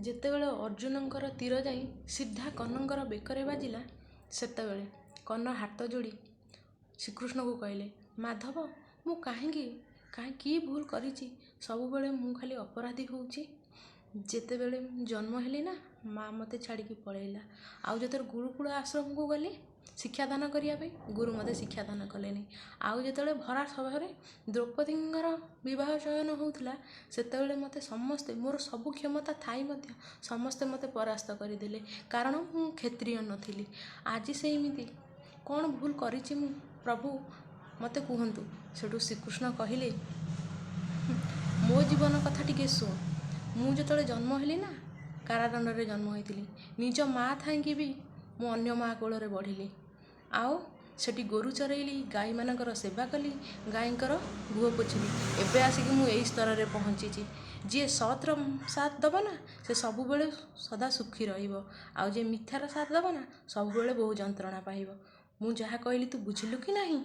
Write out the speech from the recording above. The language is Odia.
ଯେତେବେଳେ ଅର୍ଜୁନଙ୍କର ତୀର ଯାଇ ସିଧା କର୍ଣ୍ଣଙ୍କର ବେକରେ ବାଜିଲା, ସେତେବେଳେ କର୍ଣ୍ଣ ହାତ ଯୋଡ଼ି ଶ୍ରୀକୃଷ୍ଣଙ୍କୁ କହିଲେ, ମାଧବ, ମୁଁ କାହିଁକି କି ଭୁଲ କରିଛି? ସବୁବେଳେ ମୁଁ ଖାଲି ଅପରାଧୀ ହେଉଛି। ଯେତେବେଳେ ଜନ୍ମ ହେଲି ନା, ମା' ମୋତେ ଛାଡ଼ିକି ପଳେଇଲା। ଆଉ ଯେତେବେଳେ ଗୁରୁକୁଳ ଆଶ୍ରମକୁ ଗଲି ଶିକ୍ଷାଦାନ କରିବା ପାଇଁ, ଗୁରୁ ମୋତେ ଶିକ୍ଷାଦାନ କଲେନି। ଆଉ ଯେତେବେଳେ ଭରା ସଭାରେ ଦ୍ରୌପଦୀଙ୍କର ବିବାହ ଚୟନ ହେଉଥିଲା, ସେତେବେଳେ ମୋତେ ସମସ୍ତେ, ମୋର ସବୁ କ୍ଷମତା ଥାଇ ମଧ୍ୟ ସମସ୍ତେ ମୋତେ ପରାସ୍ତ କରିଦେଲେ, କାରଣ ମୁଁ କ୍ଷତ୍ରିୟ ନଥିଲି। ଆଜି ସେମିତି କ'ଣ ଭୁଲ କରିଛି ମୁଁ? ପ୍ରଭୁ ମୋତେ କୁହନ୍ତୁ। ସେଠୁ ଶ୍ରୀକୃଷ୍ଣ କହିଲେ, ମୋ ଜୀବନ କଥା ଟିକେ ଶୁଣ। ମୁଁ ଯେତେବେଳେ ଜନ୍ମ ହେଲି ନା, କାରାଦଣ୍ଡରେ ଜନ୍ମ ହୋଇଥିଲି। ନିଜ ମା' ଥାଇକି ବି ମୁଁ ଅନ୍ୟ ମା' କୋଳରେ ବଢ଼ିଲି। ଆଉ ସେଠି ଗୋରୁ ଚରେଇଲି, ଗାଈମାନଙ୍କର ସେବା କଲି, ଗାଈଙ୍କର ଗୁହ ପୋଛିଲି। ଏବେ ଆସିକି ମୁଁ ଏଇ ସ୍ତରରେ ପହଞ୍ଚିଛି। ଯିଏ ସତ୍ର ସାଥ ଦେବ ନା, ସେ ସବୁବେଳେ ସଦା ସୁଖୀ ରହିବ। ଆଉ ଯିଏ ମିଥ୍ୟାର ସାଥ ଦେବ ନା, ସବୁବେଳେ ବହୁ ଯନ୍ତ୍ରଣା ପାଇବ। ମୁଁ ଯାହା କହିଲି ତୁ ବୁଝିଲୁ କି ନାହିଁ?